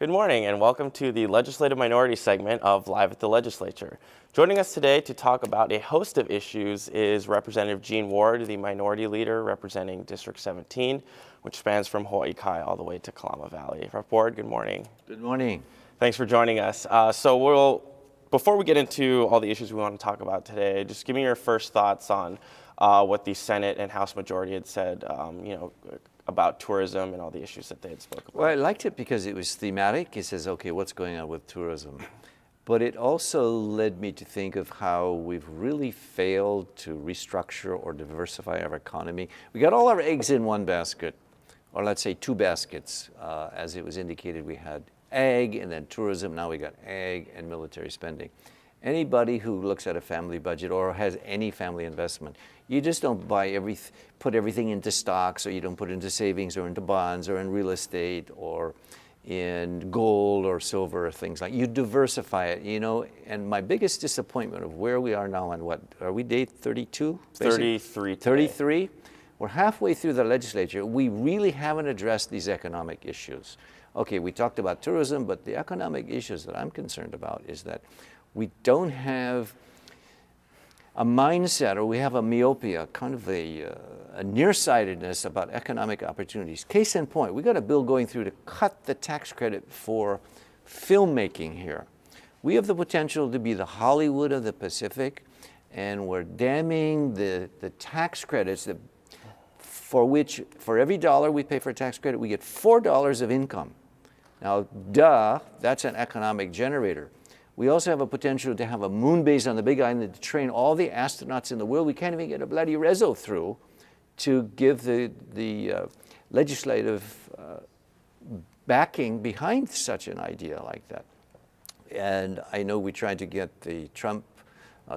Good morning and welcome to the Legislative Minority segment of Live at the Legislature. Joining us today to talk about a host of issues is Representative Gene Ward, the Minority Leader representing District 17, which spans from Hawaii Kai all the way to Kalama Valley. Rep. Ward, good morning. Good morning. Thanks for joining us. Before we get into all the issues we want to talk about today, just give me your first thoughts on what the Senate and House Majority had said, about tourism and all the issues that they had spoken about. Well, I liked it because it was thematic. It says, okay, what's going on with tourism? But it also led me to think of how we've really failed to restructure or diversify our economy. We got all our eggs in one basket, or let's say two baskets. As it was indicated, we had ag and then tourism. Now we got ag and military spending. Anybody who looks at a family budget or has any family investment, you just don't put everything into stocks, or you don't put it into savings or into bonds or in real estate or in gold or silver or things like that. You diversify it, and my biggest disappointment of where we are now on what, are we day 32? 33 today. 33? We're halfway through the legislature. We really haven't addressed these economic issues. Okay, we talked about tourism, but the economic issues that I'm concerned about is that we don't have a mindset, or we have a myopia, kind of a nearsightedness about economic opportunities. Case in point, we got a bill going through to cut the tax credit for filmmaking here. We have the potential to be the Hollywood of the Pacific, and we're damming the tax credits for every dollar we pay for a tax credit, we get $4 of income. Now, that's an economic generator. We also have a potential to have a moon base on the Big Island to train all the astronauts in the world. We can't even get a bloody reso through to give the legislative backing behind such an idea like that. And I know we tried to get the Trump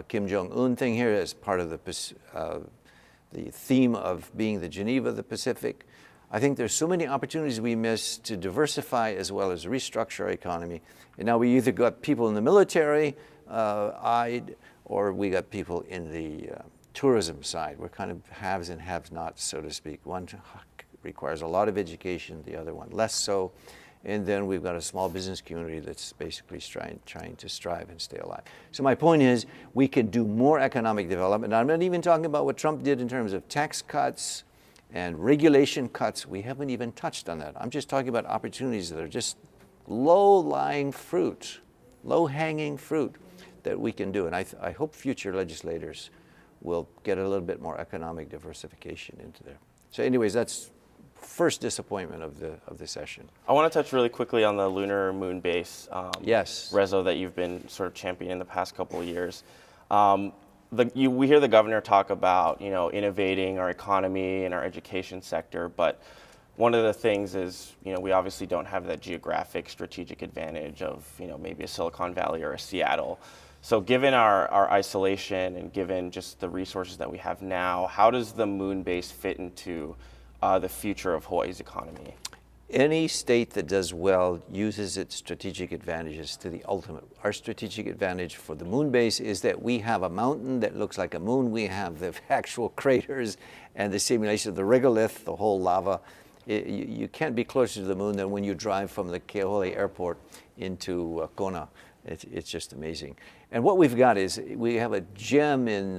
Kim Jong-un thing here as part of the theme of being the Geneva of the Pacific. I think there's so many opportunities we miss to diversify as well as restructure our economy. And now we either got people in the military or we got people in the tourism side. We're kind of haves and have-nots, so to speak. One requires a lot of education, the other one less so. And then we've got a small business community that's basically trying to strive and stay alive. So my point is, we can do more economic development. I'm not even talking about what Trump did in terms of tax cuts and regulation cuts. We haven't even touched on that. I'm just talking about opportunities that are just low-lying fruit, low-hanging fruit that we can do. And I hope future legislators will get a little bit more economic diversification into there. So anyways, that's first disappointment of the session. I want to touch really quickly on the lunar moon base Yes. reso that you've been sort of championing the past couple of years. We hear the governor talk about, innovating our economy and our education sector, but one of the things is, we obviously don't have that geographic strategic advantage of, maybe a Silicon Valley or a Seattle. So given our isolation and given just the resources that we have now, how does the moon base fit into the future of Hawaii's economy? Any state that does well uses its strategic advantages to the ultimate. Our strategic advantage for the moon base is that we have a mountain that looks like a moon. We have the actual craters and the simulation of the regolith, the whole lava. You can't be closer to the moon than when you drive from the Keaole airport into Kona. It's just amazing. And what we've got is we have a gem in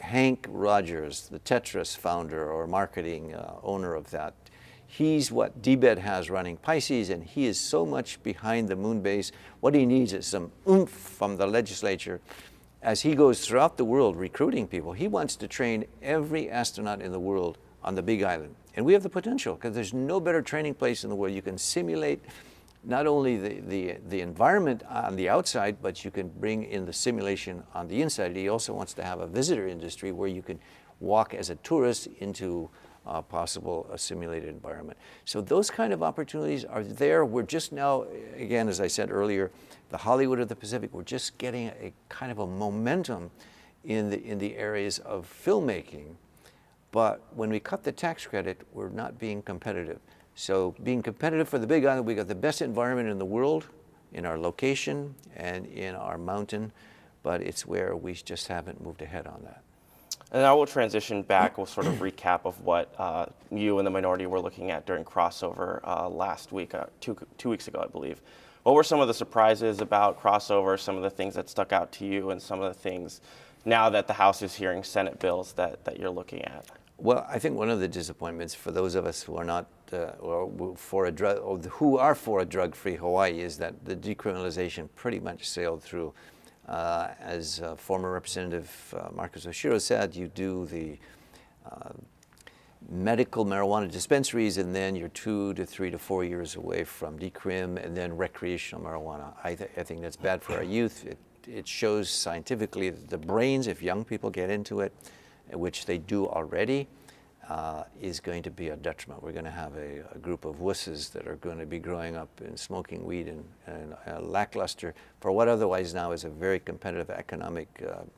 Hank Rogers, the Tetris founder or marketing owner of that. He's what DBED has running Pisces, and he is so much behind the moon base. What he needs is some oomph from the legislature. As he goes throughout the world recruiting people, he wants to train every astronaut in the world on the Big Island. And we have the potential, because there's no better training place in the world. You can simulate not only the environment on the outside, but you can bring in the simulation on the inside. He also wants to have a visitor industry where you can walk as a tourist into a simulated environment. So those kind of opportunities are there. We're just now, again, as I said earlier, the Hollywood of the Pacific, we're just getting a kind of a momentum in the areas of filmmaking. But when we cut the tax credit, we're not being competitive. So being competitive for the Big Island, we got the best environment in the world in our location and in our mountain, but it's where we just haven't moved ahead on that. And now we'll transition back. We'll sort of recap of what you and the minority were looking at during crossover last week, two weeks ago, I believe. What were some of the surprises about crossover, some of the things that stuck out to you, and some of the things now that the House is hearing Senate bills that you're looking at? Well, I think one of the disappointments for those of us who are not or for a drug, or who are for a drug-free Hawaii, is that the decriminalization pretty much sailed through. As former Representative Marcus Oshiro said, you do the medical marijuana dispensaries, and then you're 2 to 3 to 4 years away from decrim, and then recreational marijuana. I think that's bad for our youth. It shows scientifically that the brains, if young people get into it, which they do already, is going to be a detriment. We're going to have a group of wusses that are going to be growing up and smoking weed and lackluster for what otherwise now is a very competitive economic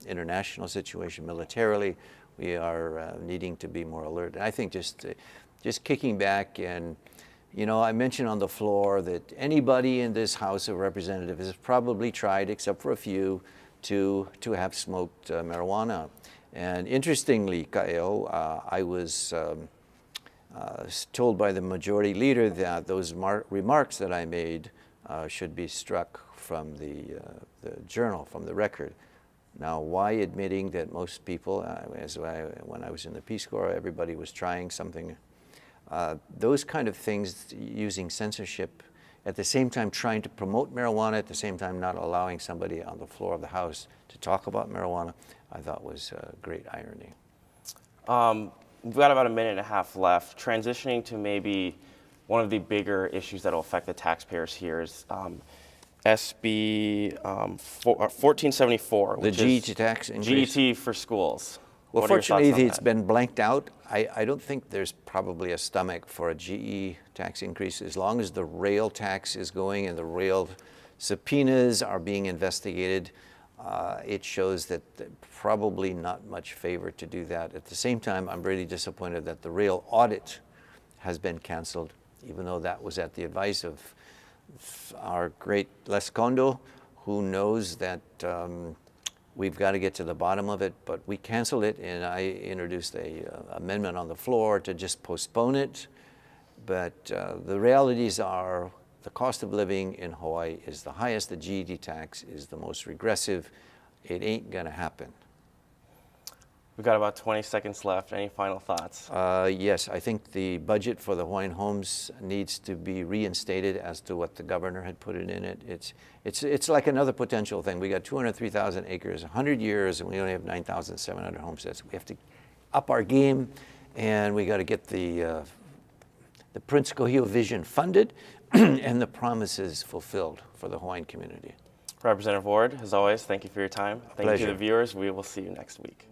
international situation militarily. We are needing to be more alert. And I think just kicking back, and I mentioned on the floor that anybody in this House of Representatives has probably tried, except for a few, to have smoked marijuana. And interestingly, Kaeo, I was told by the majority leader that those remarks that I made should be struck from the journal, from the record. Now, why admitting that most people, when I was in the Peace Corps, everybody was trying something, those kind of things, using censorship, at the same time trying to promote marijuana, at the same time not allowing somebody on the floor of the House to talk about marijuana, I thought was great irony. We've got about a minute and a half left. Transitioning to maybe one of the bigger issues that will affect the taxpayers here is SB 1474, which the GET is tax increase. GET for schools. Well, What are your thoughts fortunately, on it's that? been blanked out. I don't think there's probably a stomach for a GE tax increase as long as the rail tax is going and the rail subpoenas are being investigated. It shows that probably not much favor to do that. At the same time, I'm really disappointed that the rail audit has been canceled, even though that was at the advice of our great Les Kondo, who knows that we've got to get to the bottom of it, but we canceled it, and I introduced a amendment on the floor to just postpone it. But the realities are the cost of living in Hawaii is the highest. The GET tax is the most regressive. It ain't gonna happen. We've got about 20 seconds left. Any final thoughts? Yes, I think the budget for the Hawaiian homes needs to be reinstated as to what the governor had put it in it. It's like another potential thing. We got 203,000 acres, 100 years, and we only have 9,700 homesteads. We have to up our game, and we got to get the Prince Kohio vision funded and the promises fulfilled for the Hawaiian community. Representative Ward, as always, thank you for your time. Thank you to Pleasure. the viewers. We will see you next week.